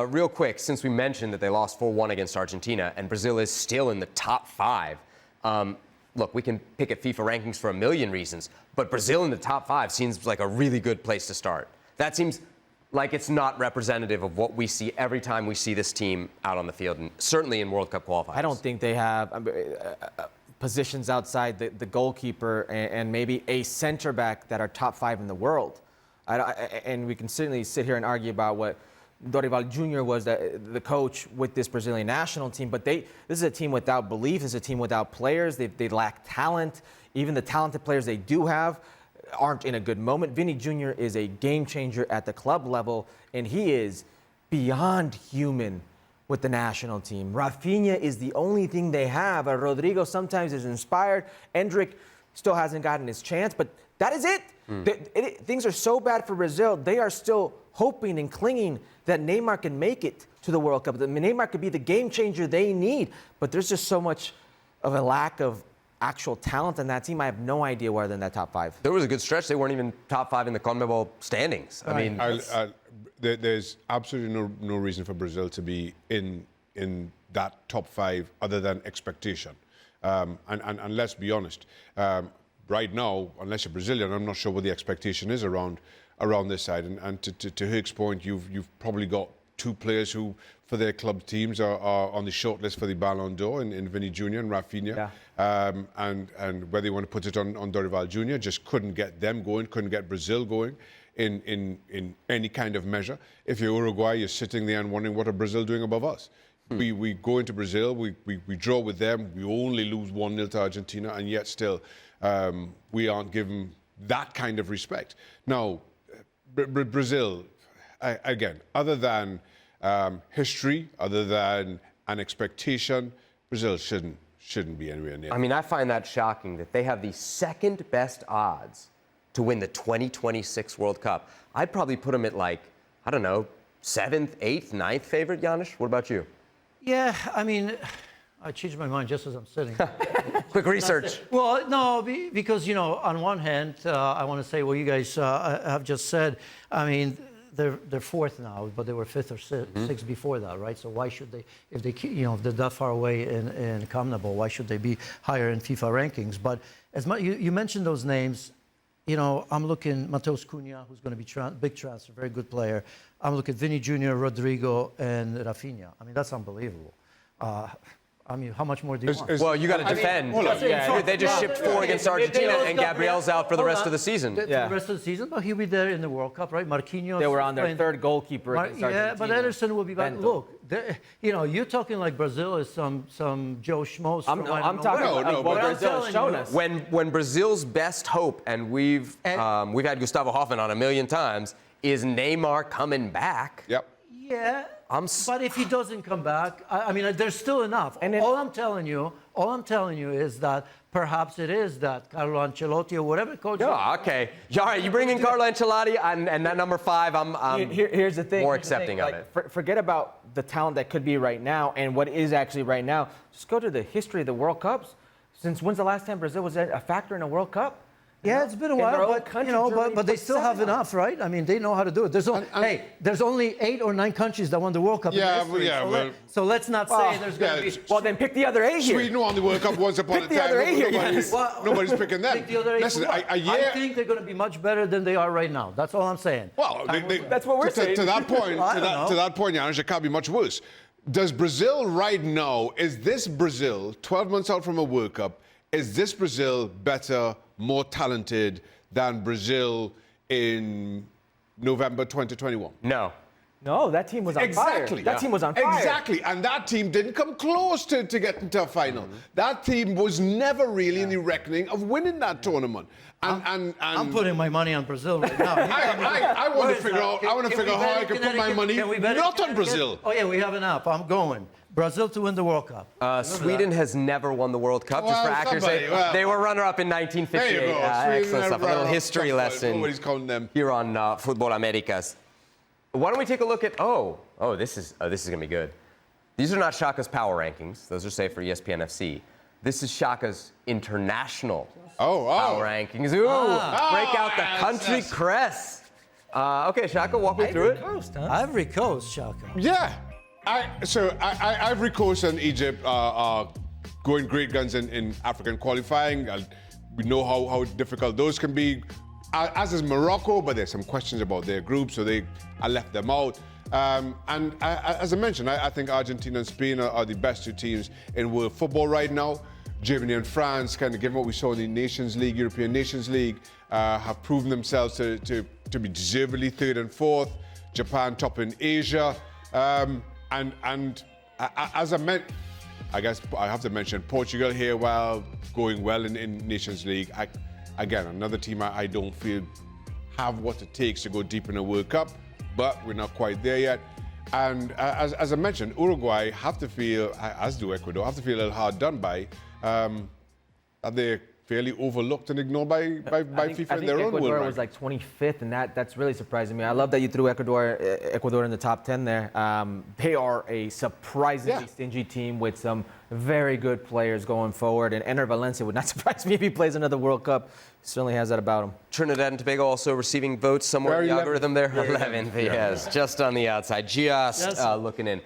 Real quick, since we mentioned that they lost 4-1 against Argentina, and Brazil is still in the top 5, look, we can pick at FIFA rankings for a million reasons, but Brazil in the top 5 seems like a really good place to start. That seems like it's not representative of what we see every time we see this team out on the field, and certainly in World Cup qualifiers. I don't think they have positions outside the goalkeeper and maybe a center back that are top 5 in the world. And we can certainly sit here and argue about what Dorival Jr. was the coach with this Brazilian national team, but this is a team without belief. This is a team without players. They lack talent. Even the talented players they do have aren't in a good moment. Vinny Jr. is a game changer at the club level, and he is beyond human with the national team. Rafinha is the only thing they have. Rodrigo sometimes is inspired. Endrick still hasn't gotten his chance, but that is it. Things are so bad for Brazil. They are still hoping and clinging that Neymar can make it to the World Cup. That Neymar could be the game changer they need, but there's just so much of a lack of actual talent in that team. I have no idea where they're in that top 5. There was a good stretch. They weren't even top 5 in the CONMEBOL standings. I mean, there's absolutely no reason for Brazil to be in that top 5 other than expectation. And let's be honest, right now, unless you're Brazilian, I'm not sure what the expectation is around this side. And to Hugh's point, you've probably got 2 players who, for their club teams, are on the shortlist for the Ballon d'Or in Vinny Jr. and Rafinha. Yeah. And whether you want to put it on Dorival Jr., just couldn't get them going, couldn't get Brazil going in any kind of measure. If you're Uruguay, you're sitting there and wondering, what are Brazil doing above us? We go into Brazil, we draw with them, we only lose 1-0 to Argentina, and yet still we aren't given that kind of respect. Now, Brazil, again, other than history, other than an expectation, Brazil shouldn't be anywhere near. I mean, I find that shocking that they have the second best odds to win the 2026 World Cup. I'd probably put them at, like, I don't know, 7th, 8th, 9th favorite, Janusz. What about you? Yeah, I mean, I changed my mind just as I'm sitting. Quick research. Well, no, because, you know, on one hand, I want to say what you guys have just said. I mean, they're 4th now, but they were 5th or 6th before that, right? So why should they, if they're that far away in CONMEBOL, why should they be higher in FIFA rankings? But as you mentioned those names, you know, I'm looking Matheus Cunha, who's going to be big transfer, very good player. I'm looking at Vinny Jr., Rodrigo, and Rafinha. I mean, that's unbelievable. I mean, how much more do you want? Well, you got to defend. They just shipped 4 against Argentina, and Gabriel's out for the rest of the season. For the rest of the season, but he'll be there in the World Cup, right? Marquinhos. They were on their 3rd goalkeeper against Argentina. Yeah, but Ederson will be back. Look, you know, you're talking like Brazil is some Joe Schmo. I'm talking about what Brazil has shown us. When Brazil's best hope, and we've had Gustavo Hoffmann on a million times, is Neymar coming back. Yep. Yeah. But if he doesn't come back, I mean, there's still enough. And all I'm telling you is that perhaps it is that Carlo Ancelotti or whatever coach. Yeah, okay. All right, you bring in Carlo Ancelotti, and that number 5, I'm here's the thing. more accepting of it. Forget about the talent that could be right now and what is actually right now. Just go to the history of the World Cups. Since when's the last time Brazil was a factor in a World Cup? Yeah, it's been a while, but they still have enough, right? I mean, they know how to do it. There's only 8 or 9 countries that won the World Cup in history. So let's not say there's going to be... Well, then pick the other 8 here. Sweden won the World Cup once upon a time. Pick the other 8 here, Nobody's picking them. Pick the other 8. Listen, I think they're going to be much better than they are right now. That's all I'm saying. Well, that's what we're saying. To that point, Janusz, it can't be much worse. Does Brazil right now, is this Brazil, 12 months out from a World Cup, is this Brazil better, more talented than Brazil in November 2021? No, that team was on fire. That team was on fire. Exactly, and that team didn't come close to getting to a final. That team was never really in the reckoning of winning that tournament. I'm putting my money on Brazil right now. I want to figure out. I want to figure out how I can put my money not on Brazil. Oh yeah, we have an app. I'm going. Brazil to win the World Cup. Sweden has never won the World Cup, just for accuracy. They were runner-up in 1958. There you go. Excellent stuff. A little history lesson. Nobody's counting them. Here on Futbol Americas. Why don't we take a look at, this is going to be good. These are not Shaka's power rankings. Those are saved for ESPN FC. This is Shaka's international power rankings. Ooh, break out the country crest. Okay, Shaka, walk me through it. Coast, huh? Ivory Coast, Shaka. Yeah. Ivory Coast and Egypt are going great guns in African qualifying. We know how difficult those can be, as is Morocco, but there's some questions about their group, so I left them out. As I mentioned, I think Argentina and Spain are the best two teams in world football right now. Germany and France, kind of given what we saw in the Nations League, European Nations League, have proven themselves to be deservedly third and fourth. Japan top in Asia. As I meant, I guess I have to mention Portugal here, while going well in Nations League. Again, another team I don't feel have what it takes to go deep in a World Cup, but we're not quite there yet. And as I mentioned, Uruguay have to feel, as do Ecuador, have to feel a little hard done by. Are they fairly overlooked and ignored by FIFA in their own world Ecuador rank? was like 25th, and that's really surprising me. I love that you threw Ecuador in the top 10 there. They are a surprisingly stingy team with some very good players going forward, and Ener Valencia would not surprise me if he plays another World Cup. Certainly has that about him. Trinidad and Tobago also receiving votes somewhere in the algorithm there. 11th, yes, just on the outside, just looking in.